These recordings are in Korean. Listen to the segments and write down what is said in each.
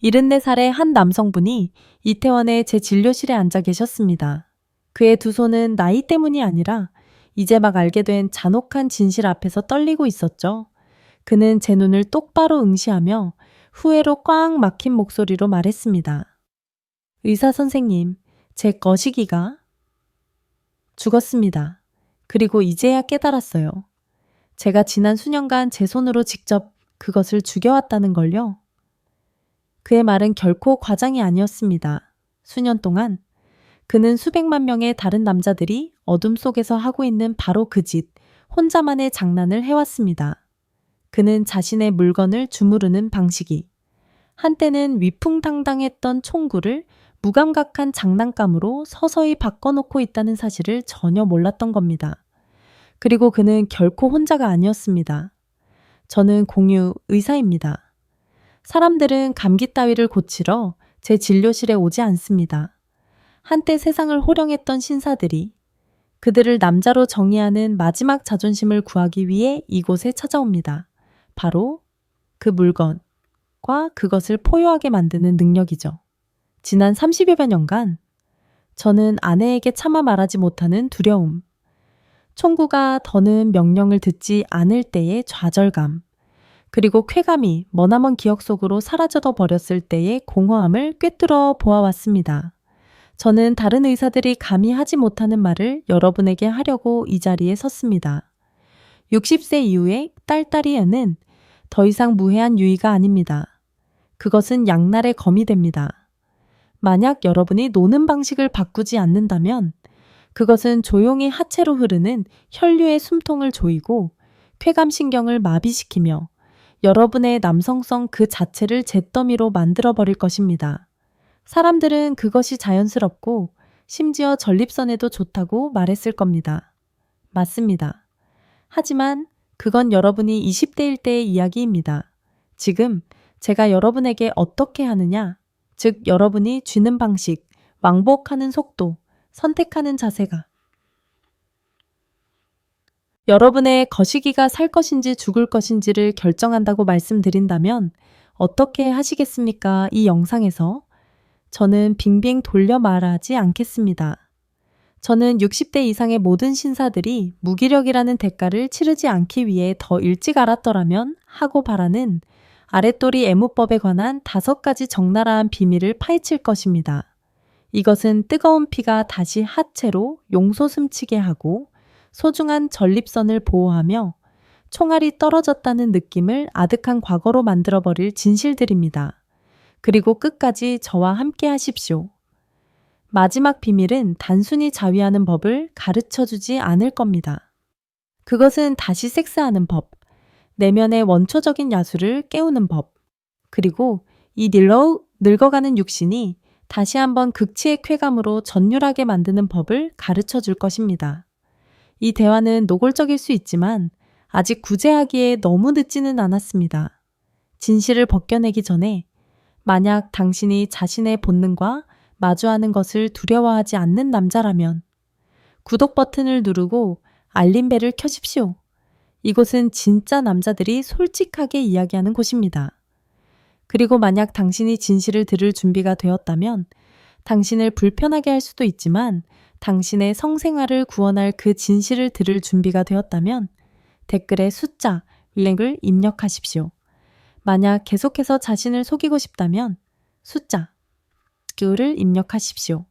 74살의 한 남성분이 이태원의 제 진료실에 앉아 계셨습니다. 그의 두 손은 나이 때문이 아니라 이제 막 알게 된 잔혹한 진실 앞에서 떨리고 있었죠. 그는 제 눈을 똑바로 응시하며 후회로 꽉 막힌 목소리로 말했습니다. 의사 선생님, 제 거시기가 죽었습니다. 그리고 이제야 깨달았어요. 제가 지난 수년간 제 손으로 직접 그것을 죽여왔다는 걸요. 그의 말은 결코 과장이 아니었습니다. 수년 동안 그는 수백만 명의 다른 남자들이 어둠 속에서 하고 있는 바로 그 짓, 혼자만의 장난을 해왔습니다. 그는 자신의 물건을 주무르는 방식이 한때는 위풍당당했던 총구를 무감각한 장난감으로 서서히 바꿔놓고 있다는 사실을 전혀 몰랐던 겁니다. 그리고 그는 결코 혼자가 아니었습니다. 저는 공유 의사입니다. 사람들은 감기 따위를 고치러 제 진료실에 오지 않습니다. 한때 세상을 호령했던 신사들이 그들을 남자로 정의하는 마지막 자존심을 구하기 위해 이곳에 찾아옵니다. 바로 그 물건과 그것을 포효하게 만드는 능력이죠. 지난 30여여 년간 저는 아내에게 차마 말하지 못하는 두려움, 총구가 더는 명령을 듣지 않을 때의 좌절감, 그리고 쾌감이 머나먼 기억 속으로 사라져도 버렸을 때의 공허함을 꿰뚫어 보아왔습니다. 저는 다른 의사들이 감히 하지 못하는 말을 여러분에게 하려고 이 자리에 섰습니다. 60세 이후의 딸딸이에는 더 이상 무해한 유의가 아닙니다. 그것은 양날의 검이 됩니다. 만약 여러분이 노는 방식을 바꾸지 않는다면 그것은 조용히 하체로 흐르는 혈류의 숨통을 조이고 쾌감신경을 마비시키며 여러분의 남성성 그 자체를 잿더미로 만들어버릴 것입니다. 사람들은 그것이 자연스럽고 심지어 전립선에도 좋다고 말했을 겁니다. 맞습니다. 하지만 그건 여러분이 20대일 때의 이야기입니다. 지금 제가 여러분에게 어떻게 하느냐, 즉 여러분이 쥐는 방식, 왕복하는 속도, 선택하는 자세가 여러분의 거시기가 살 것인지 죽을 것인지를 결정한다고 말씀드린다면 어떻게 하시겠습니까? 이 영상에서 저는 빙빙 돌려 말하지 않겠습니다. 저는 60대 이상의 모든 신사들이 무기력이라는 대가를 치르지 않기 위해 더 일찍 알았더라면 하고 바라는 아랫도리 애무법에 관한 5가지 적나라한 비밀을 파헤칠 것입니다. 이것은 뜨거운 피가 다시 하체로 용솟 숨치게 하고 소중한 전립선을 보호하며 총알이 떨어졌다는 느낌을 아득한 과거로 만들어버릴 진실들입니다. 그리고 끝까지 저와 함께 하십시오. 마지막 비밀은 단순히 자위하는 법을 가르쳐주지 않을 겁니다. 그것은 다시 섹스하는 법, 내면의 원초적인 야수를 깨우는 법, 그리고 이 늙어가는 육신이 다시 한번 극치의 쾌감으로 전율하게 만드는 법을 가르쳐 줄 것입니다. 이 대화는 노골적일 수 있지만 아직 구제하기에 너무 늦지는 않았습니다. 진실을 벗겨내기 전에 만약 당신이 자신의 본능과 마주하는 것을 두려워하지 않는 남자라면 구독 버튼을 누르고 알림벨을 켜십시오. 이곳은 진짜 남자들이 솔직하게 이야기하는 곳입니다. 그리고 만약 당신이 진실을 들을 준비가 되었다면 당신을 불편하게 할 수도 있지만 당신의 성생활을 구원할 그 진실을 들을 준비가 되었다면 댓글에 숫자 1을 입력하십시오. 만약 계속해서 자신을 속이고 싶다면 숫자 2를 입력하십시오.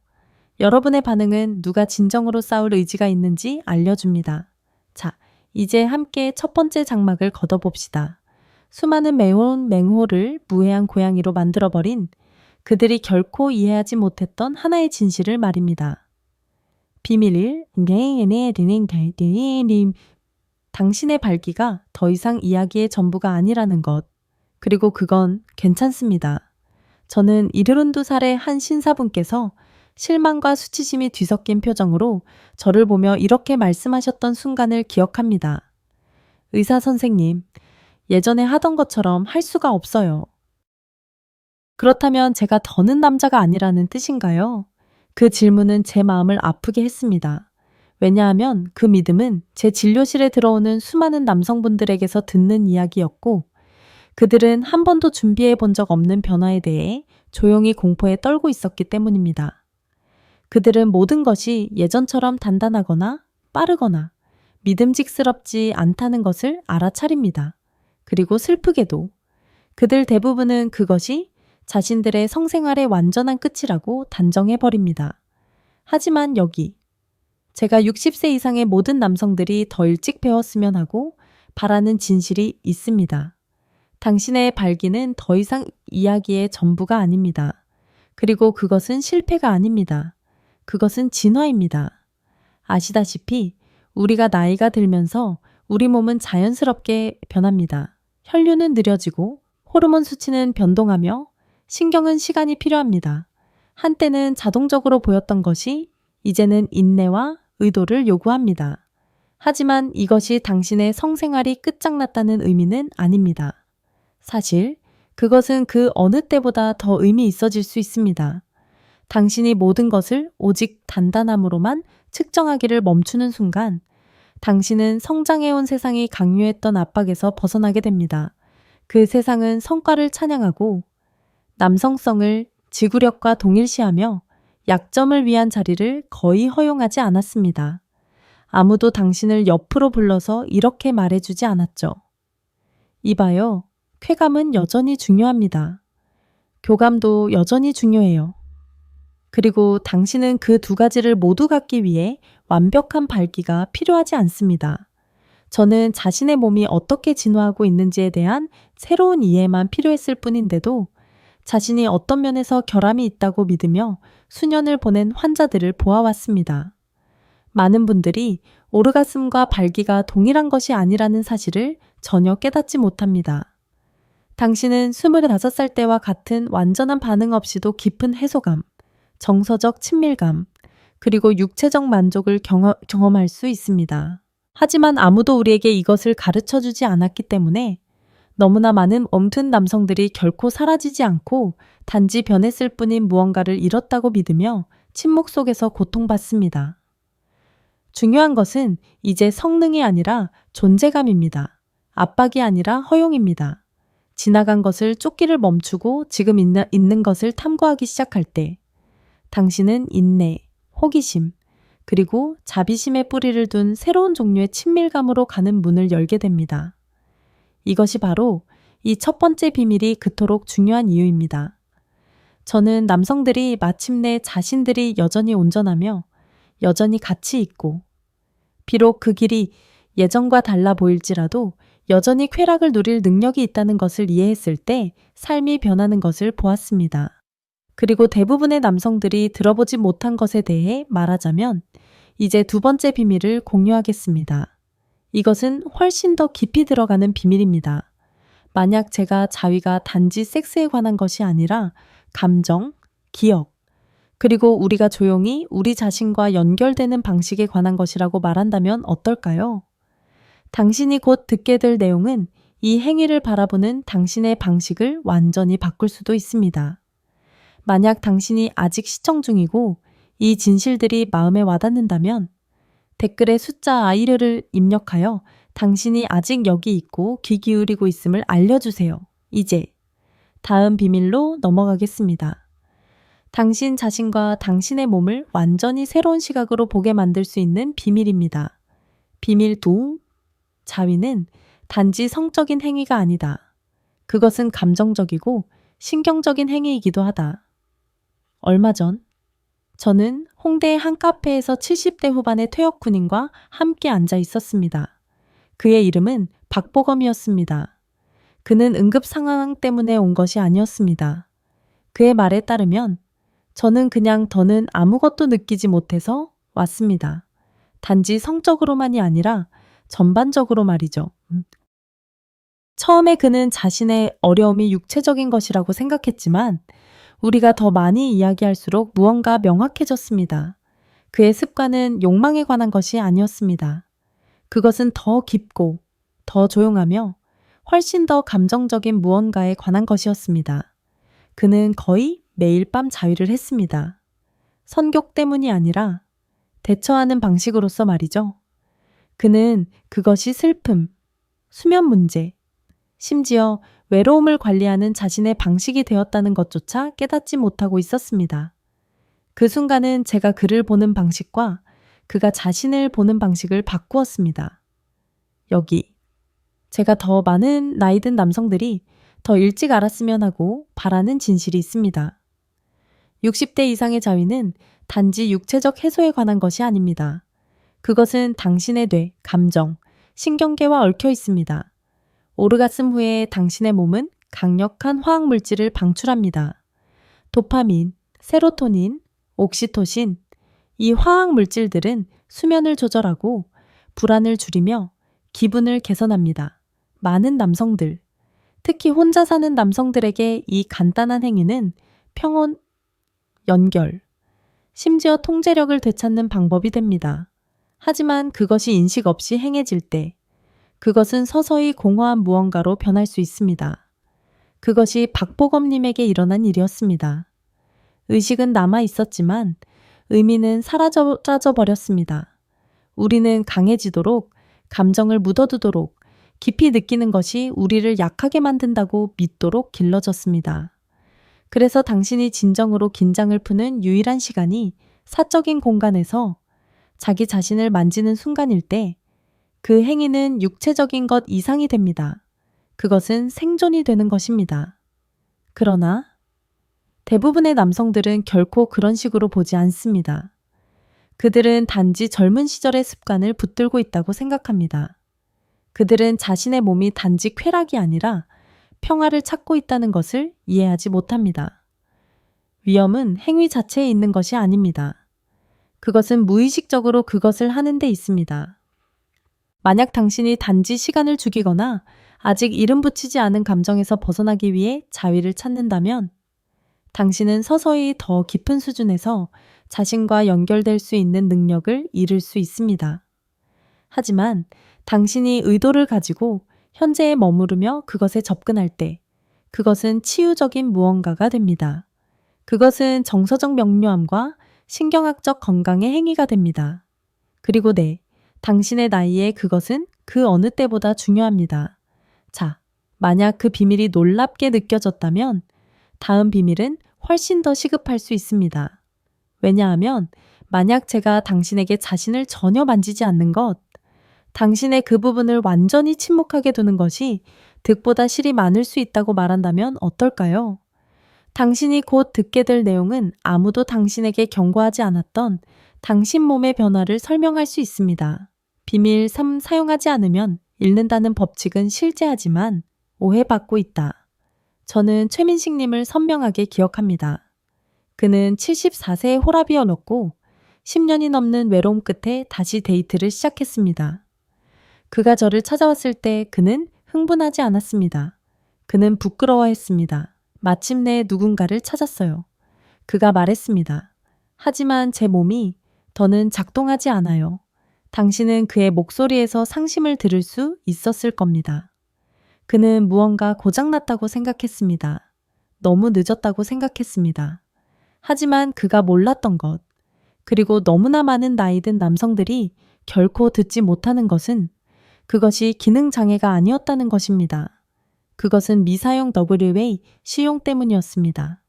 여러분의 반응은 누가 진정으로 싸울 의지가 있는지 알려줍니다. 자, 이제 함께 첫 번째 장막을 걷어봅시다. 수많은 매운 맹호를 무해한 고양이로 만들어버린 그들이 결코 이해하지 못했던 하나의 진실을 말입니다. 비밀 1. 당신의 발기가 더 이상 이야기의 전부가 아니라는 것. 그리고 그건 괜찮습니다. 저는 72살의 한 신사분께서 실망과 수치심이 뒤섞인 표정으로 저를 보며 이렇게 말씀하셨던 순간을 기억합니다. 의사 선생님, 예전에 하던 것처럼 할 수가 없어요. 그렇다면 제가 더는 남자가 아니라는 뜻인가요? 그 질문은 제 마음을 아프게 했습니다. 왜냐하면 그 믿음은 제 진료실에 들어오는 수많은 남성분들에게서 듣는 이야기였고 그들은 한 번도 준비해 본 적 없는 변화에 대해 조용히 공포에 떨고 있었기 때문입니다. 그들은 모든 것이 예전처럼 단단하거나 빠르거나 믿음직스럽지 않다는 것을 알아차립니다. 그리고 슬프게도 그들 대부분은 그것이 자신들의 성생활의 완전한 끝이라고 단정해버립니다. 하지만 여기 제가 60세 이상의 모든 남성들이 더 일찍 배웠으면 하고 바라는 진실이 있습니다. 당신의 발기는 더 이상 이야기의 전부가 아닙니다. 그리고 그것은 실패가 아닙니다. 그것은 진화입니다. 아시다시피 우리가 나이가 들면서 우리 몸은 자연스럽게 변합니다. 혈류는 느려지고 호르몬 수치는 변동하며 신경은 시간이 필요합니다. 한때는 자동적으로 보였던 것이 이제는 인내와 의도를 요구합니다. 하지만 이것이 당신의 성생활이 끝장났다는 의미는 아닙니다. 사실 그것은 그 어느 때보다 더 의미 있어질 수 있습니다. 당신이 모든 것을 오직 단단함으로만 측정하기를 멈추는 순간 당신은 성장해온 세상이 강요했던 압박에서 벗어나게 됩니다. 그 세상은 성과를 찬양하고 남성성을 지구력과 동일시하며 약점을 위한 자리를 거의 허용하지 않았습니다. 아무도 당신을 옆으로 불러서 이렇게 말해주지 않았죠. 이봐요. 쾌감은 여전히 중요합니다. 교감도 여전히 중요해요. 그리고 당신은 그 두 가지를 모두 갖기 위해 완벽한 발기가 필요하지 않습니다. 저는 자신의 몸이 어떻게 진화하고 있는지에 대한 새로운 이해만 필요했을 뿐인데도 자신이 어떤 면에서 결함이 있다고 믿으며 수년을 보낸 환자들을 보아왔습니다. 많은 분들이 오르가슴과 발기가 동일한 것이 아니라는 사실을 전혀 깨닫지 못합니다. 당신은 25살 때와 같은 완전한 반응 없이도 깊은 해소감, 정서적 친밀감, 그리고 육체적 만족을 경험할 수 있습니다. 하지만 아무도 우리에게 이것을 가르쳐 주지 않았기 때문에 너무나 많은 엄튼 남성들이 결코 사라지지 않고 단지 변했을 뿐인 무언가를 잃었다고 믿으며 침묵 속에서 고통받습니다. 중요한 것은 이제 성능이 아니라 존재감입니다. 압박이 아니라 허용입니다. 지나간 것을 쫓기를 멈추고 지금 있는 것을 탐구하기 시작할 때 당신은 인내, 호기심, 그리고 자비심의 뿌리를 둔 새로운 종류의 친밀감으로 가는 문을 열게 됩니다. 이것이 바로 이 첫 번째 비밀이 그토록 중요한 이유입니다. 저는 남성들이 마침내 자신들이 여전히 온전하며 여전히 가치 있고 비록 그 길이 예전과 달라 보일지라도 여전히 쾌락을 누릴 능력이 있다는 것을 이해했을 때 삶이 변하는 것을 보았습니다. 그리고 대부분의 남성들이 들어보지 못한 것에 대해 말하자면 이제 두 번째 비밀을 공유하겠습니다. 이것은 훨씬 더 깊이 들어가는 비밀입니다. 만약 제가 자위가 단지 섹스에 관한 것이 아니라 감정, 기억, 그리고 우리가 조용히 우리 자신과 연결되는 방식에 관한 것이라고 말한다면 어떨까요? 당신이 곧 듣게 될 내용은 이 행위를 바라보는 당신의 방식을 완전히 바꿀 수도 있습니다. 만약 당신이 아직 시청 중이고 이 진실들이 마음에 와닿는다면 댓글에 숫자 아이르를 입력하여 당신이 아직 여기 있고 귀 기울이고 있음을 알려주세요. 이제 다음 비밀로 넘어가겠습니다. 당신 자신과 당신의 몸을 완전히 새로운 시각으로 보게 만들 수 있는 비밀입니다. 비밀 2. 자위는 단지 성적인 행위가 아니다. 그것은 감정적이고 신경적인 행위이기도 하다. 얼마 전 저는 홍대의 한 카페에서 70대 후반의 퇴역 군인과 함께 앉아 있었습니다. 그의 이름은 박보검이었습니다. 그는 응급 상황 때문에 온 것이 아니었습니다. 그의 말에 따르면 저는 그냥 더는 아무것도 느끼지 못해서 왔습니다. 단지 성적으로만이 아니라 전반적으로 말이죠. 처음에 그는 자신의 어려움이 육체적인 것이라고 생각했지만 우리가 더 많이 이야기할수록 무언가 명확해졌습니다. 그의 습관은 욕망에 관한 것이 아니었습니다. 그것은 더 깊고 더 조용하며 훨씬 더 감정적인 무언가에 관한 것이었습니다. 그는 거의 매일 밤 자위를 했습니다. 선교 때문이 아니라 대처하는 방식으로서 말이죠. 그는 그것이 슬픔, 수면 문제, 심지어 외로움을 관리하는 자신의 방식이 되었다는 것조차 깨닫지 못하고 있었습니다. 그 순간은 제가 그를 보는 방식과 그가 자신을 보는 방식을 바꾸었습니다. 여기, 제가 더 많은 나이 든 남성들이 더 일찍 알았으면 하고 바라는 진실이 있습니다. 60대 이상의 자위는 단지 육체적 해소에 관한 것이 아닙니다. 그것은 당신의 뇌, 감정, 신경계와 얽혀 있습니다. 오르가슴 후에 당신의 몸은 강력한 화학 물질을 방출합니다. 도파민, 세로토닌, 옥시토신, 이 화학 물질들은 수면을 조절하고 불안을 줄이며 기분을 개선합니다. 많은 남성들, 특히 혼자 사는 남성들에게 이 간단한 행위는 평온, 연결, 심지어 통제력을 되찾는 방법이 됩니다. 하지만 그것이 인식 없이 행해질 때 그것은 서서히 공허한 무언가로 변할 수 있습니다. 그것이 박보검님에게 일어난 일이었습니다. 의식은 남아 있었지만 의미는 사라져 버렸습니다. 우리는 강해지도록, 감정을 묻어두도록, 깊이 느끼는 것이 우리를 약하게 만든다고 믿도록 길러졌습니다. 그래서 당신이 진정으로 긴장을 푸는 유일한 시간이 사적인 공간에서 자기 자신을 만지는 순간일 때 그 행위는 육체적인 것 이상이 됩니다. 그것은 생존이 되는 것입니다. 그러나 대부분의 남성들은 결코 그런 식으로 보지 않습니다. 그들은 단지 젊은 시절의 습관을 붙들고 있다고 생각합니다. 그들은 자신의 몸이 단지 쾌락이 아니라 평화를 찾고 있다는 것을 이해하지 못합니다. 위험은 행위 자체에 있는 것이 아닙니다. 그것은 무의식적으로 그것을 하는 데 있습니다. 만약 당신이 단지 시간을 죽이거나 아직 이름 붙이지 않은 감정에서 벗어나기 위해 자위를 찾는다면 당신은 서서히 더 깊은 수준에서 자신과 연결될 수 있는 능력을 잃을 수 있습니다. 하지만 당신이 의도를 가지고 현재에 머무르며 그것에 접근할 때 그것은 치유적인 무언가가 됩니다. 그것은 정서적 명료함과 신경학적 건강의 행위가 됩니다. 그리고 당신의 나이에 그것은 그 어느 때보다 중요합니다. 자, 만약 그 비밀이 놀랍게 느껴졌다면 다음 비밀은 훨씬 더 시급할 수 있습니다. 왜냐하면 만약 제가 당신에게 자신을 전혀 만지지 않는 것, 당신의 그 부분을 완전히 침묵하게 두는 것이 득보다 실이 많을 수 있다고 말한다면 어떨까요? 당신이 곧 듣게 될 내용은 아무도 당신에게 경고하지 않았던 당신 몸의 변화를 설명할 수 있습니다. 비밀 3 사용하지 않으면 잃는다는 법칙은 실제하지만 오해받고 있다. 저는 최민식님을 선명하게 기억합니다. 그는 74세의 호라비였고 10년이 넘는 외로움 끝에 다시 데이트를 시작했습니다. 그가 저를 찾아왔을 때 그는 흥분하지 않았습니다. 그는 부끄러워했습니다. 마침내 누군가를 찾았어요. 그가 말했습니다. 하지만 제 몸이 더는 작동하지 않아요. 당신은 그의 목소리에서 상심을 들을 수 있었을 겁니다. 그는 무언가 고장났다고 생각했습니다. 너무 늦었다고 생각했습니다. 하지만 그가 몰랐던 것, 그리고 너무나 많은 나이 든 남성들이 결코 듣지 못하는 것은 그것이 기능장애가 아니었다는 것입니다. 그것은 미사용 WA 시용 때문이었습니다.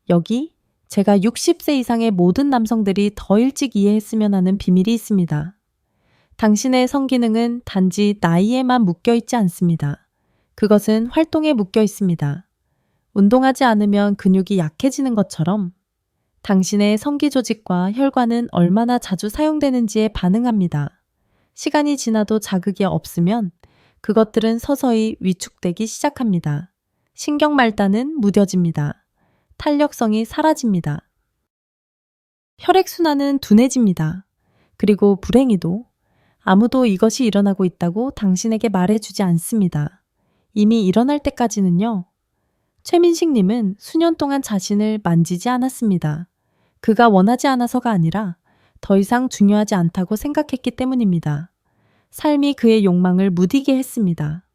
여기 제가 60세 이상의 모든 남성들이 더 일찍 이해했으면 하는 비밀이 있습니다. 당신의 성기능은 단지 나이에만 묶여 있지 않습니다. 그것은 활동에 묶여 있습니다. 운동하지 않으면 근육이 약해지는 것처럼 당신의 성기 조직과 혈관은 얼마나 자주 사용되는지에 반응합니다. 시간이 지나도 자극이 없으면 그것들은 서서히 위축되기 시작합니다. 신경 말단은 무뎌집니다. 탄력성이 사라집니다. 혈액순환은 둔해집니다. 그리고 불행히도 아무도 이것이 일어나고 있다고 당신에게 말해주지 않습니다. 이미 일어날 때까지는요. 최민식님은 수년 동안 자신을 만지지 않았습니다. 그가 원하지 않아서가 아니라 더 이상 중요하지 않다고 생각했기 때문입니다. 삶이 그의 욕망을 무디게 했습니다.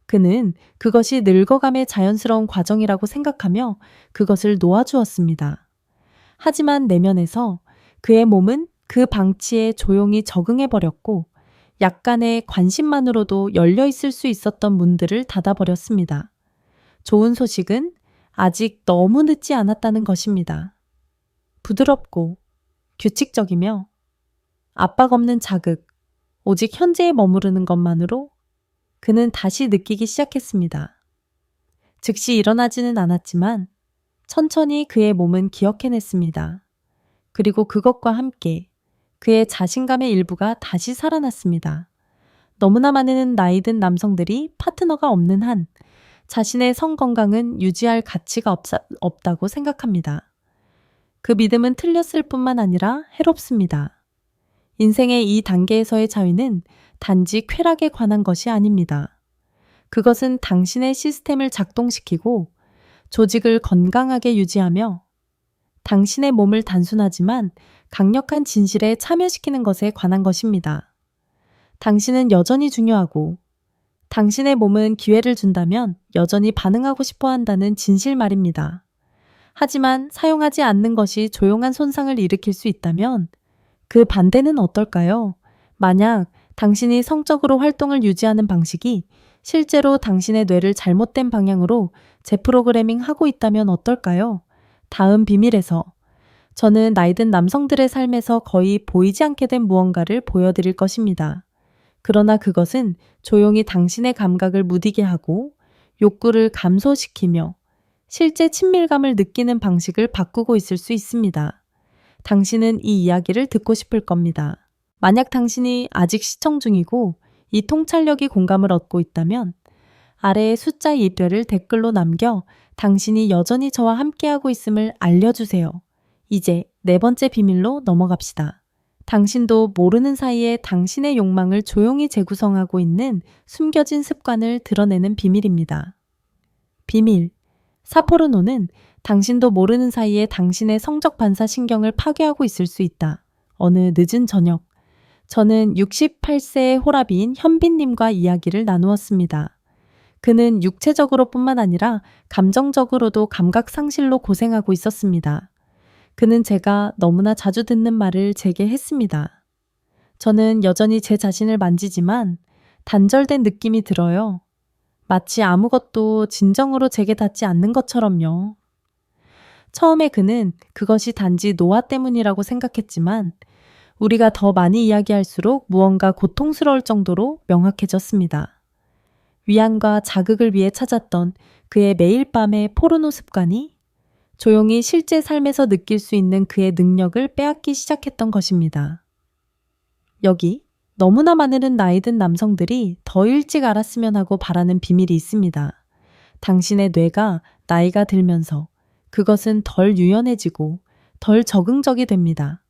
그는 그것이 늙어감의 자연스러운 과정이라고 생각하며 그것을 놓아주었습니다. 하지만 내면에서 그의 몸은 그 방치에 조용히 적응해버렸고 약간의 관심만으로도 열려 있을 수 있었던 문들을 닫아버렸습니다. 좋은 소식은 아직 너무 늦지 않았다는 것입니다. 부드럽고 규칙적이며 압박 없는 자극, 오직 현재에 머무르는 것만으로 그는 다시 느끼기 시작했습니다. 즉시 일어나지는 않았지만 천천히 그의 몸은 기억해냈습니다. 그리고 그것과 함께 그의 자신감의 일부가 다시 살아났습니다. 너무나 많은 나이 든 남성들이 파트너가 없는 한 자신의 성 건강은 유지할 가치가 없다고 생각합니다. 그 믿음은 틀렸을 뿐만 아니라 해롭습니다. 인생의 이 단계에서의 자유는 단지 쾌락에 관한 것이 아닙니다. 그것은 당신의 시스템을 작동시키고 조직을 건강하게 유지하며 당신의 몸을 단순하지만 강력한 진실에 참여시키는 것에 관한 것입니다. 당신은 여전히 중요하고 당신의 몸은 기회를 준다면 여전히 반응하고 싶어 한다는 진실 말입니다. 하지만 사용하지 않는 것이 조용한 손상을 일으킬 수 있다면 그 반대는 어떨까요? 만약 당신이 성적으로 활동을 유지하는 방식이 실제로 당신의 뇌를 잘못된 방향으로 재프로그래밍 하고 있다면 어떨까요? 다음 비밀에서 저는 나이든 남성들의 삶에서 거의 보이지 않게 된 무언가를 보여드릴 것입니다. 그러나 그것은 조용히 당신의 감각을 무디게 하고 욕구를 감소시키며 실제 친밀감을 느끼는 방식을 바꾸고 있을 수 있습니다. 당신은 이 이야기를 듣고 싶을 겁니다. 만약 당신이 아직 시청 중이고 이 통찰력이 공감을 얻고 있다면 아래의 숫자 2뼈를 댓글로 남겨 당신이 여전히 저와 함께하고 있음을 알려주세요. 이제 네 번째 비밀로 넘어갑시다. 당신도 모르는 사이에 당신의 욕망을 조용히 재구성하고 있는 숨겨진 습관을 드러내는 비밀입니다. 비밀. 사포르노는 당신도 모르는 사이에 당신의 성적 반사 신경을 파괴하고 있을 수 있다. 어느 늦은 저녁, 저는 68세의 호라비인 현빈님과 이야기를 나누었습니다. 그는 육체적으로 뿐만 아니라 감정적으로도 감각 상실로 고생하고 있었습니다. 그는 제가 너무나 자주 듣는 말을 제게 했습니다. 저는 여전히 제 자신을 만지지만 단절된 느낌이 들어요. 마치 아무것도 진정으로 제게 닿지 않는 것처럼요. 처음에 그는 그것이 단지 노화 때문이라고 생각했지만 우리가 더 많이 이야기할수록 무언가 고통스러울 정도로 명확해졌습니다. 위안과 자극을 위해 찾았던 그의 매일 밤의 포르노 습관이 조용히 실제 삶에서 느낄 수 있는 그의 능력을 빼앗기 시작했던 것입니다. 여기 너무나 많은 나이 든 남성들이 더 일찍 알았으면 하고 바라는 비밀이 있습니다. 당신의 뇌가 나이가 들면서 그것은 덜 유연해지고 덜 적응적이 됩니다.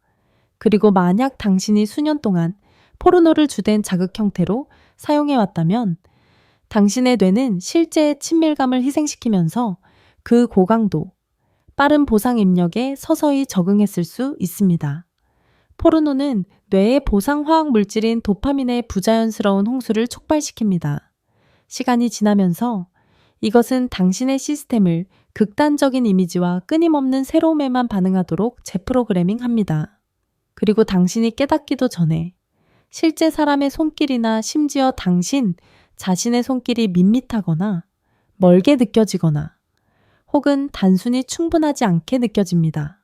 그리고 만약 당신이 수년 동안 포르노를 주된 자극 형태로 사용해왔다면 당신의 뇌는 실제 친밀감을 희생시키면서 그 고강도, 빠른 보상 입력에 서서히 적응했을 수 있습니다. 포르노는 뇌의 보상 화학 물질인 도파민의 부자연스러운 홍수를 촉발시킵니다. 시간이 지나면서 이것은 당신의 시스템을 극단적인 이미지와 끊임없는 새로움에만 반응하도록 재프로그래밍합니다. 그리고 당신이 깨닫기도 전에 실제 사람의 손길이나 심지어 당신 자신의 손길이 밋밋하거나 멀게 느껴지거나 혹은 단순히 충분하지 않게 느껴집니다.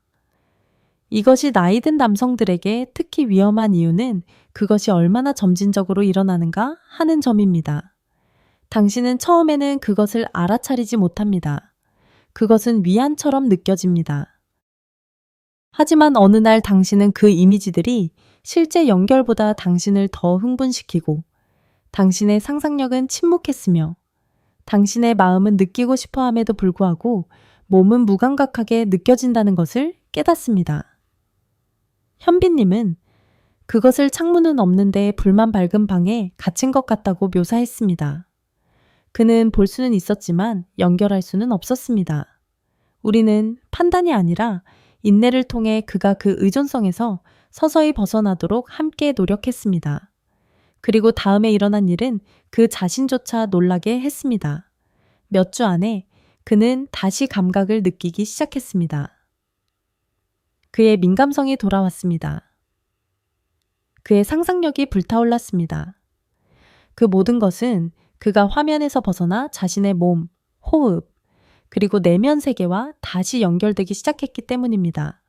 이것이 나이 든 남성들에게 특히 위험한 이유는 그것이 얼마나 점진적으로 일어나는가 하는 점입니다. 당신은 처음에는 그것을 알아차리지 못합니다. 그것은 위안처럼 느껴집니다. 하지만 어느 날 당신은 그 이미지들이 실제 연결보다 당신을 더 흥분시키고 당신의 상상력은 침묵했으며 당신의 마음은 느끼고 싶어함에도 불구하고 몸은 무감각하게 느껴진다는 것을 깨닫습니다. 현빈님은 그것을 창문은 없는데 불만 밝은 방에 갇힌 것 같다고 묘사했습니다. 그는 볼 수는 있었지만 연결할 수는 없었습니다. 우리는 판단이 아니라 인내를 통해 그가 그 의존성에서 서서히 벗어나도록 함께 노력했습니다. 그리고 다음에 일어난 일은 그 자신조차 놀라게 했습니다. 몇 주 안에 그는 다시 감각을 느끼기 시작했습니다. 그의 민감성이 돌아왔습니다. 그의 상상력이 불타올랐습니다. 그 모든 것은 그가 화면에서 벗어나 자신의 몸, 호흡, 그리고 내면 세계와 다시 연결되기 시작했기 때문입니다.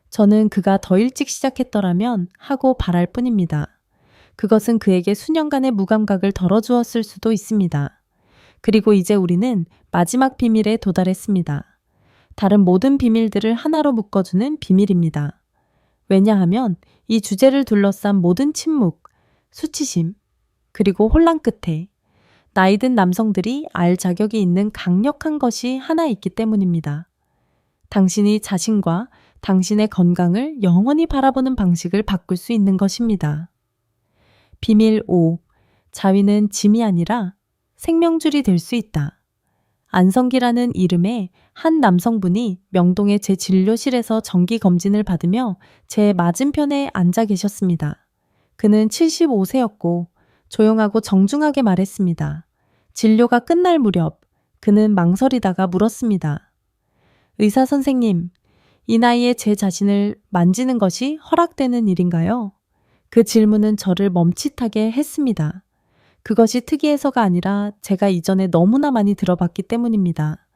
저는 그가 더 일찍 시작했더라면 하고 바랄 뿐입니다. 그것은 그에게 수년간의 무감각을 덜어주었을 수도 있습니다. 그리고 이제 우리는 마지막 비밀에 도달했습니다. 다른 모든 비밀들을 하나로 묶어주는 비밀입니다. 왜냐하면 이 주제를 둘러싼 모든 침묵, 수치심, 그리고 혼란 끝에 나이든 남성들이 알 자격이 있는 강력한 것이 하나 있기 때문입니다. 당신이 자신과 당신의 건강을 영원히 바라보는 방식을 바꿀 수 있는 것입니다. 비밀 5. 자위는 짐이 아니라 생명줄이 될 수 있다. 안성기라는 이름의 한 남성분이 명동의 제 진료실에서 정기 검진을 받으며 제 맞은편에 앉아 계셨습니다. 그는 75세였고 조용하고 정중하게 말했습니다. 진료가 끝날 무렵 그는 망설이다가 물었습니다. 의사 선생님, 이 나이에 제 자신을 만지는 것이 허락되는 일인가요? 그 질문은 저를 멈칫하게 했습니다. 그것이 특이해서가 아니라 제가 이전에 너무나 많이 들어봤기 때문입니다.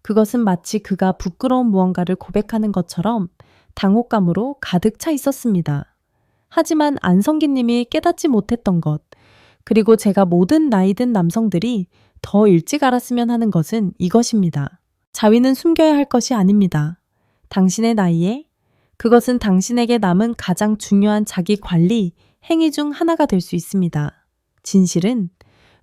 그것은 마치 그가 부끄러운 무언가를 고백하는 것처럼 당혹감으로 가득 차 있었습니다. 하지만 안성기님이 깨닫지 못했던 것, 그리고 제가 모든 나이든 남성들이 더 일찍 알았으면 하는 것은 이것입니다. 자위는 숨겨야 할 것이 아닙니다. 당신의 나이에 그것은 당신에게 남은 가장 중요한 자기 관리, 행위 중 하나가 될 수 있습니다. 진실은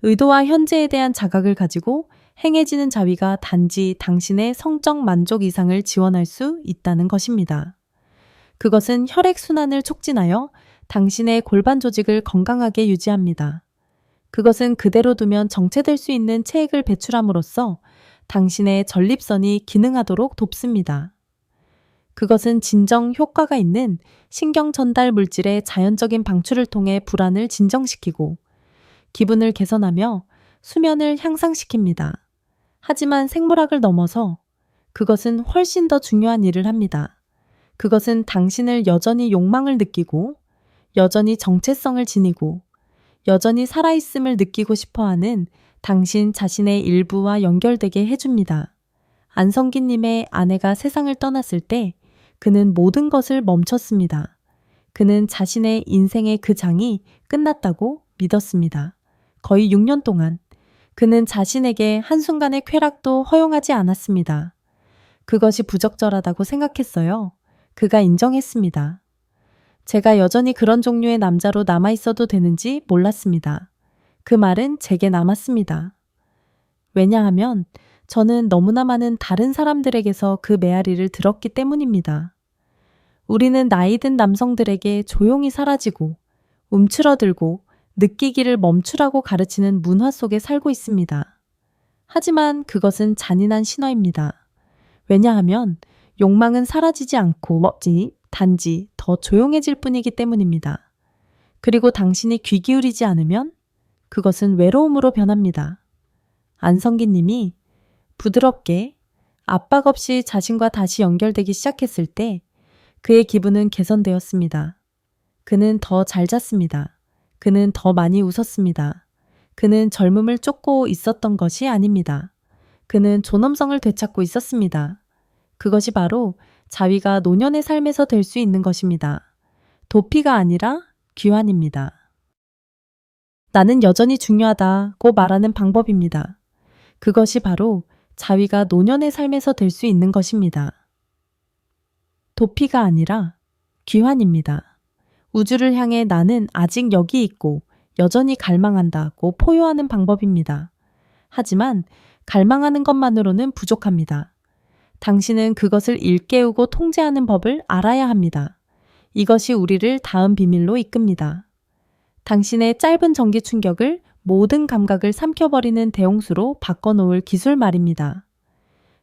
의도와 현재에 대한 자각을 가지고 행해지는 자위가 단지 당신의 성적 만족 이상을 지원할 수 있다는 것입니다. 그것은 혈액순환을 촉진하여 당신의 골반 조직을 건강하게 유지합니다. 그것은 그대로 두면 정체될 수 있는 체액을 배출함으로써 당신의 전립선이 기능하도록 돕습니다. 그것은 진정 효과가 있는 신경 전달 물질의 자연적인 방출을 통해 불안을 진정시키고 기분을 개선하며 수면을 향상시킵니다. 하지만 생물학을 넘어서 그것은 훨씬 더 중요한 일을 합니다. 그것은 당신을 여전히 욕망을 느끼고 여전히 정체성을 지니고 여전히 살아있음을 느끼고 싶어하는 당신 자신의 일부와 연결되게 해줍니다. 안성기님의 아내가 세상을 떠났을 때 그는 모든 것을 멈췄습니다. 그는 자신의 인생의 그 장이 끝났다고 믿었습니다. 거의 6년 동안 그는 자신에게 한순간의 쾌락도 허용하지 않았습니다. 그것이 부적절하다고 생각했어요. 그가 인정했습니다. 제가 여전히 그런 종류의 남자로 남아있어도 되는지 몰랐습니다. 그 말은 제게 남았습니다. 왜냐하면 저는 너무나 많은 다른 사람들에게서 그 메아리를 들었기 때문입니다. 우리는 나이든 남성들에게 조용히 사라지고 움츠러들고 느끼기를 멈추라고 가르치는 문화 속에 살고 있습니다. 하지만 그것은 잔인한 신화입니다. 왜냐하면 욕망은 사라지지 않고 단지 더 조용해질 뿐이기 때문입니다. 그리고 당신이 귀 기울이지 않으면 그것은 외로움으로 변합니다. 안성기님이 부드럽게 압박 없이 자신과 다시 연결되기 시작했을 때 그의 기분은 개선되었습니다. 그는 더 잘 잤습니다. 그는 더 많이 웃었습니다. 그는 젊음을 쫓고 있었던 것이 아닙니다. 그는 존엄성을 되찾고 있었습니다. 그것이 바로 자위가 노년의 삶에서 될 수 있는 것입니다. 도피가 아니라 귀환입니다. 나는 여전히 중요하다고 말하는 방법입니다. 그것이 바로 자위가 노년의 삶에서 될 수 있는 것입니다. 도피가 아니라 귀환입니다. 우주를 향해 나는 아직 여기 있고 여전히 갈망한다고 포효하는 방법입니다. 하지만 갈망하는 것만으로는 부족합니다. 당신은 그것을 일깨우고 통제하는 법을 알아야 합니다. 이것이 우리를 다음 비밀로 이끕니다. 당신의 짧은 전기 충격을 모든 감각을 삼켜버리는 대홍수로 바꿔놓을 기술 말입니다.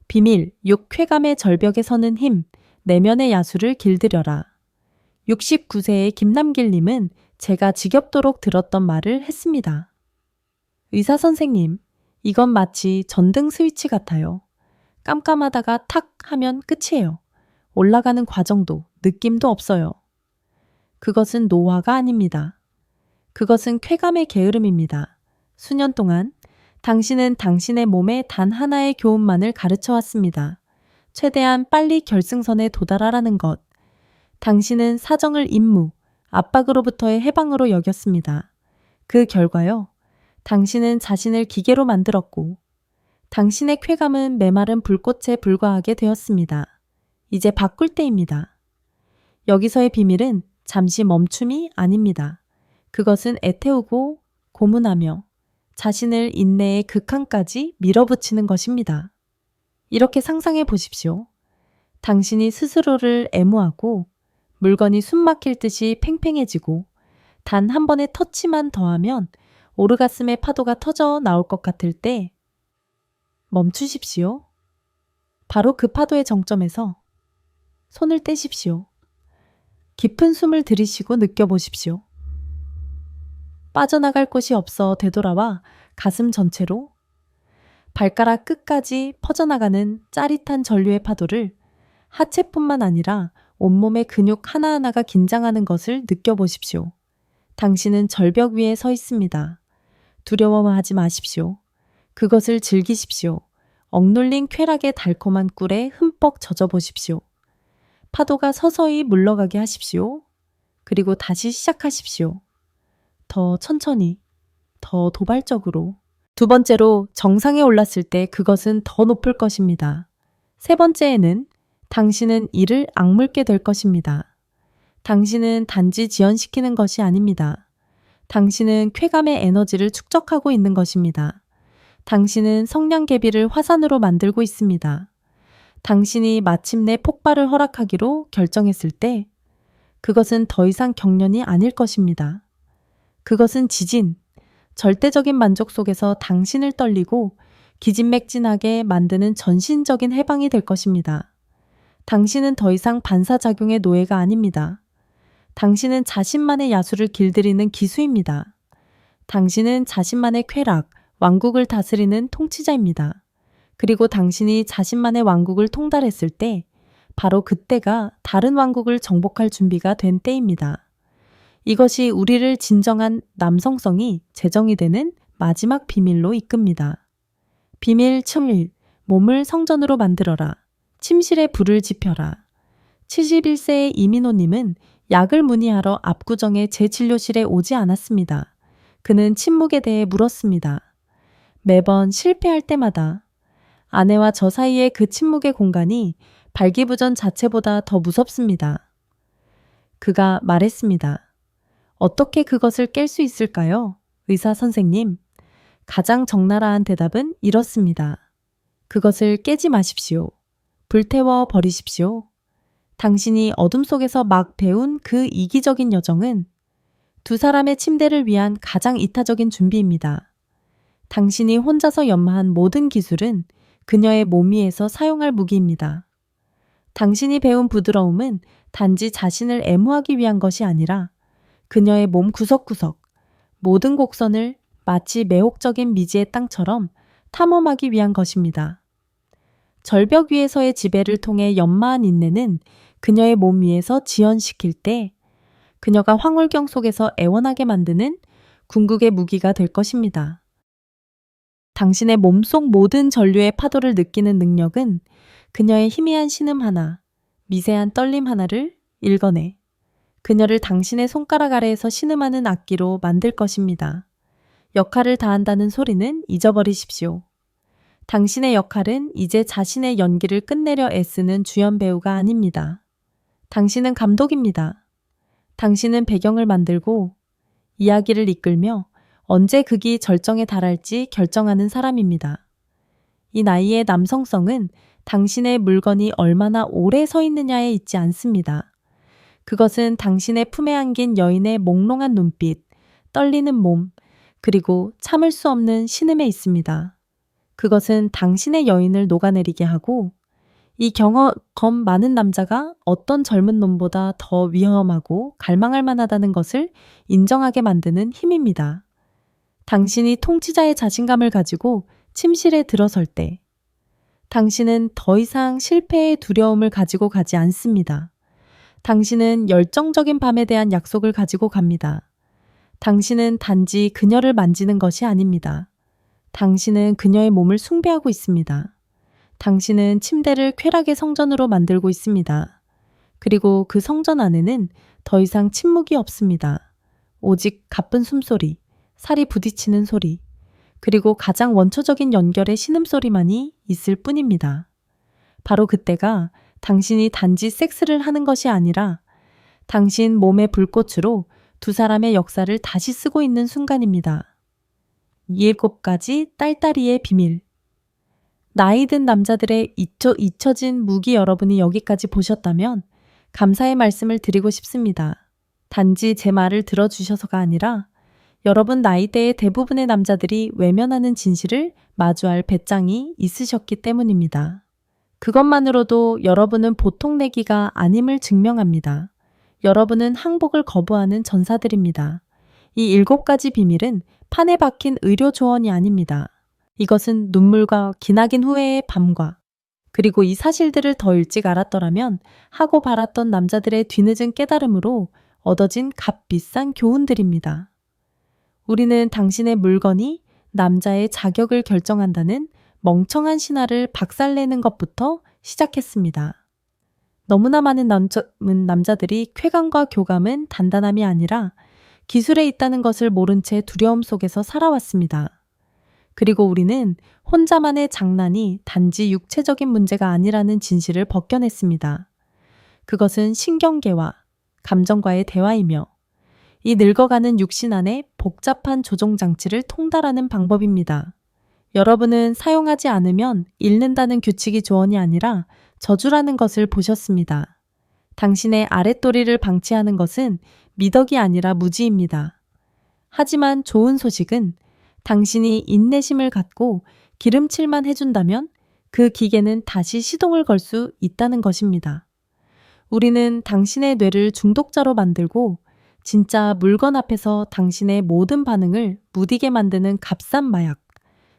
비밀 6. 쾌감의 절벽에 서는 힘, 내면의 야수를 길들여라. 69세의 김남길님은 제가 지겹도록 들었던 말을 했습니다. 의사 선생님, 이건 마치 전등 스위치 같아요. 깜깜하다가 탁 하면 끝이에요. 올라가는 과정도 느낌도 없어요. 그것은 노화가 아닙니다. 그것은 쾌감의 게으름입니다. 수년 동안 당신은 당신의 몸에 단 하나의 교훈만을 가르쳐 왔습니다. 최대한 빨리 결승선에 도달하라는 것. 당신은 사정을 임무, 압박으로부터의 해방으로 여겼습니다. 그 결과요. 당신은 자신을 기계로 만들었고 당신의 쾌감은 메마른 불꽃에 불과하게 되었습니다. 이제 바꿀 때입니다. 여기서의 비밀은 잠시 멈춤이 아닙니다. 그것은 애태우고 고문하며 자신을 인내의 극한까지 밀어붙이는 것입니다. 이렇게 상상해 보십시오. 당신이 스스로를 애무하고 물건이 숨막힐 듯이 팽팽해지고 단 한 번의 터치만 더하면 오르가슴의 파도가 터져 나올 것 같을 때 멈추십시오. 바로 그 파도의 정점에서 손을 떼십시오. 깊은 숨을 들이쉬고 느껴보십시오. 빠져나갈 곳이 없어 되돌아와 가슴 전체로 발가락 끝까지 퍼져나가는 짜릿한 전류의 파도를 하체뿐만 아니라 온몸의 근육 하나하나가 긴장하는 것을 느껴보십시오. 당신은 절벽 위에 서 있습니다. 두려워하지 마십시오. 그것을 즐기십시오. 억눌린 쾌락의 달콤한 꿀에 흠뻑 젖어보십시오. 파도가 서서히 물러가게 하십시오. 그리고 다시 시작하십시오. 더 천천히, 더 도발적으로. 두 번째로 정상에 올랐을 때 그것은 더 높을 것입니다. 세 번째에는 당신은 이를 악물게 될 것입니다. 당신은 단지 지연시키는 것이 아닙니다. 당신은 쾌감의 에너지를 축적하고 있는 것입니다. 당신은 성냥개비를 화산으로 만들고 있습니다. 당신이 마침내 폭발을 허락하기로 결정했을 때 그것은 더 이상 경련이 아닐 것입니다. 그것은 지진, 절대적인 만족 속에서 당신을 떨리고 기진맥진하게 만드는 전신적인 해방이 될 것입니다. 당신은 더 이상 반사작용의 노예가 아닙니다. 당신은 자신만의 야수를 길들이는 기수입니다. 당신은 자신만의 쾌락, 왕국을 다스리는 통치자입니다. 그리고 당신이 자신만의 왕국을 통달했을 때 바로 그때가 다른 왕국을 정복할 준비가 된 때입니다. 이것이 우리를 진정한 남성성이 제정이 되는 마지막 비밀로 이끕니다. 비밀 7. 몸을 성전으로 만들어라. 침실에 불을 지펴라. 71세의 이민호님은 약을 문의하러 압구정의 재진료실에 오지 않았습니다. 그는 침묵에 대해 물었습니다. 매번 실패할 때마다 아내와 저 사이의 그 침묵의 공간이 발기부전 자체보다 더 무섭습니다. 그가 말했습니다. 어떻게 그것을 깰 수 있을까요? 의사 선생님. 가장 적나라한 대답은 이렇습니다. 그것을 깨지 마십시오. 불태워 버리십시오. 당신이 어둠 속에서 막 배운 그 이기적인 여정은 두 사람의 침대를 위한 가장 이타적인 준비입니다. 당신이 혼자서 연마한 모든 기술은 그녀의 몸 위에서 사용할 무기입니다. 당신이 배운 부드러움은 단지 자신을 애무하기 위한 것이 아니라 그녀의 몸 구석구석, 모든 곡선을 마치 매혹적인 미지의 땅처럼 탐험하기 위한 것입니다. 절벽 위에서의 지배를 통해 연마한 인내는 그녀의 몸 위에서 지연시킬 때 그녀가 황홀경 속에서 애원하게 만드는 궁극의 무기가 될 것입니다. 당신의 몸속 모든 전류의 파도를 느끼는 능력은 그녀의 희미한 신음 하나, 미세한 떨림 하나를 읽어내 그녀를 당신의 손가락 아래에서 신음하는 악기로 만들 것입니다. 역할을 다한다는 소리는 잊어버리십시오. 당신의 역할은 이제 자신의 연기를 끝내려 애쓰는 주연 배우가 아닙니다. 당신은 감독입니다. 당신은 배경을 만들고 이야기를 이끌며 언제 극이 절정에 달할지 결정하는 사람입니다. 이 나이의 남성성은 당신의 물건이 얼마나 오래 서 있느냐에 있지 않습니다. 그것은 당신의 품에 안긴 여인의 몽롱한 눈빛, 떨리는 몸, 그리고 참을 수 없는 신음에 있습니다. 그것은 당신의 여인을 녹아내리게 하고 이 경험 많은 남자가 어떤 젊은 놈보다 더 위험하고 갈망할 만하다는 것을 인정하게 만드는 힘입니다. 당신이 통치자의 자신감을 가지고 침실에 들어설 때 당신은 더 이상 실패의 두려움을 가지고 가지 않습니다. 당신은 열정적인 밤에 대한 약속을 가지고 갑니다. 당신은 단지 그녀를 만지는 것이 아닙니다. 당신은 그녀의 몸을 숭배하고 있습니다. 당신은 침대를 쾌락의 성전으로 만들고 있습니다. 그리고 그 성전 안에는 더 이상 침묵이 없습니다. 오직 가쁜 숨소리, 살이 부딪히는 소리, 그리고 가장 원초적인 연결의 신음소리만이 있을 뿐입니다. 바로 그때가 당신이 단지 섹스를 하는 것이 아니라 당신 몸의 불꽃으로 두 사람의 역사를 다시 쓰고 있는 순간입니다. 7가지 딸딸이의 비밀. 나이 든 남자들의 잊혀진 무기 여러분이 여기까지 보셨다면 감사의 말씀을 드리고 싶습니다. 단지 제 말을 들어주셔서가 아니라 여러분 나이대의 대부분의 남자들이 외면하는 진실을 마주할 배짱이 있으셨기 때문입니다. 그것만으로도 여러분은 보통 내기가 아님을 증명합니다. 여러분은 항복을 거부하는 전사들입니다. 이 7가지 비밀은 판에 박힌 의료 조언이 아닙니다. 이것은 눈물과 기나긴 후회의 밤과 그리고 이 사실들을 더 일찍 알았더라면 하고 바랐던 남자들의 뒤늦은 깨달음으로 얻어진 값비싼 교훈들입니다. 우리는 당신의 물건이 남자의 자격을 결정한다는 멍청한 신화를 박살내는 것부터 시작했습니다. 너무나 많은 남자들이 쾌감과 교감은 단단함이 아니라 기술에 있다는 것을 모른 채 두려움 속에서 살아왔습니다. 그리고 우리는 혼자만의 장난이 단지 육체적인 문제가 아니라는 진실을 벗겨냈습니다. 그것은 신경계와 감정과의 대화이며 이 늙어가는 육신 안에 복잡한 조종장치를 통달하는 방법입니다. 여러분은 사용하지 않으면 잃는다는 규칙이 조언이 아니라 저주라는 것을 보셨습니다. 당신의 아랫도리를 방치하는 것은 미덕이 아니라 무지입니다. 하지만 좋은 소식은 당신이 인내심을 갖고 기름칠만 해준다면 그 기계는 다시 시동을 걸 수 있다는 것입니다. 우리는 당신의 뇌를 중독자로 만들고 진짜 물건 앞에서 당신의 모든 반응을 무디게 만드는 값싼 마약,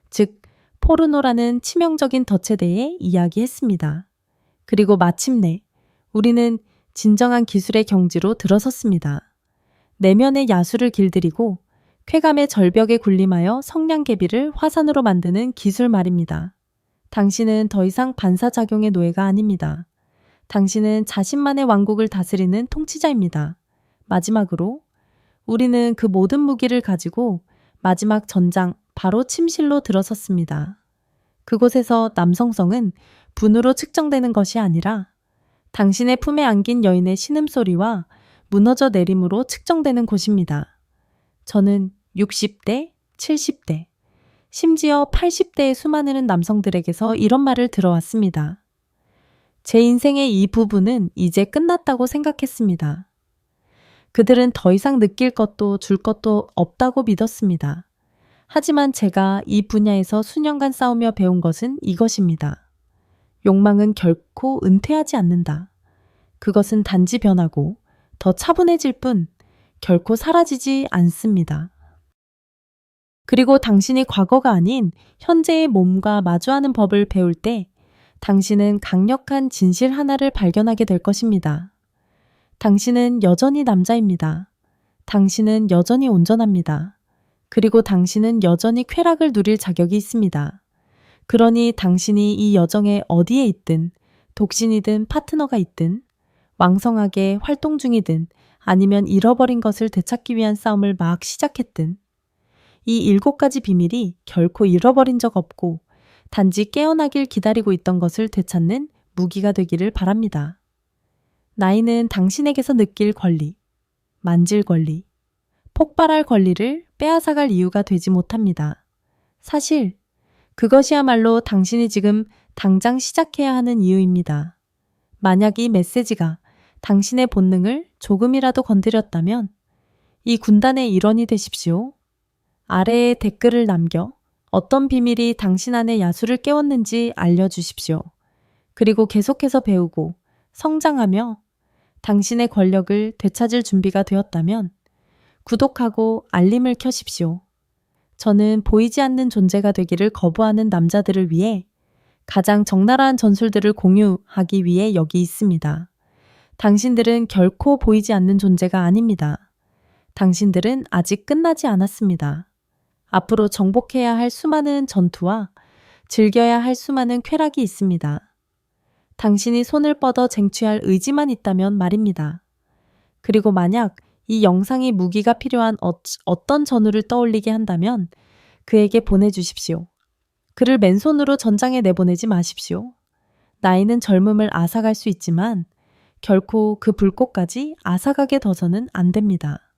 즉 포르노라는 치명적인 덫에 대해 이야기했습니다. 그리고 마침내 우리는 진정한 기술의 경지로 들어섰습니다. 내면의 야수를 길들이고 쾌감의 절벽에 군림하여 성냥개비를 화산으로 만드는 기술 말입니다. 당신은 더 이상 반사작용의 노예가 아닙니다. 당신은 자신만의 왕국을 다스리는 통치자입니다. 마지막으로 우리는 그 모든 무기를 가지고 마지막 전장, 바로 침실로 들어섰습니다. 그곳에서 남성성은 분으로 측정되는 것이 아니라 당신의 품에 안긴 여인의 신음소리와 무너져 내림으로 측정되는 곳입니다. 저는 60대, 70대, 심지어 80대의 수많은 남성들에게서 이런 말을 들어왔습니다. 제 인생의 이 부분은 이제 끝났다고 생각했습니다. 그들은 더 이상 느낄 것도 줄 것도 없다고 믿었습니다. 하지만 제가 이 분야에서 수년간 싸우며 배운 것은 이것입니다. 욕망은 결코 은퇴하지 않는다. 그것은 단지 변하고 더 차분해질 뿐 결코 사라지지 않습니다. 그리고 당신이 과거가 아닌 현재의 몸과 마주하는 법을 배울 때 당신은 강력한 진실 하나를 발견하게 될 것입니다. 당신은 여전히 남자입니다. 당신은 여전히 온전합니다. 그리고 당신은 여전히 쾌락을 누릴 자격이 있습니다. 그러니 당신이 이 여정에 어디에 있든, 독신이든 파트너가 있든, 왕성하게 활동 중이든 아니면 잃어버린 것을 되찾기 위한 싸움을 막 시작했든, 이 7가지 비밀이 결코 잃어버린 적 없고 단지 깨어나길 기다리고 있던 것을 되찾는 무기가 되기를 바랍니다. 나이는 당신에게서 느낄 권리, 만질 권리, 폭발할 권리를 빼앗아갈 이유가 되지 못합니다. 사실 그것이야말로 당신이 지금 당장 시작해야 하는 이유입니다. 만약 이 메시지가 당신의 본능을 조금이라도 건드렸다면 이 군단의 일원이 되십시오. 아래에 댓글을 남겨 어떤 비밀이 당신 안의 야수를 깨웠는지 알려주십시오. 그리고 계속해서 배우고 성장하며 당신의 권력을 되찾을 준비가 되었다면 구독하고 알림을 켜십시오. 저는 보이지 않는 존재가 되기를 거부하는 남자들을 위해 가장 적나라한 전술들을 공유하기 위해 여기 있습니다. 당신들은 결코 보이지 않는 존재가 아닙니다. 당신들은 아직 끝나지 않았습니다. 앞으로 정복해야 할 수많은 전투와 즐겨야 할 수많은 쾌락이 있습니다. 당신이 손을 뻗어 쟁취할 의지만 있다면 말입니다. 그리고 만약 이 영상이 무기가 필요한 어떤 전우를 떠올리게 한다면 그에게 보내주십시오. 그를 맨손으로 전장에 내보내지 마십시오. 나이는 젊음을 앗아갈 수 있지만 결코 그 불꽃까지 앗아가게 둬서는 안 됩니다.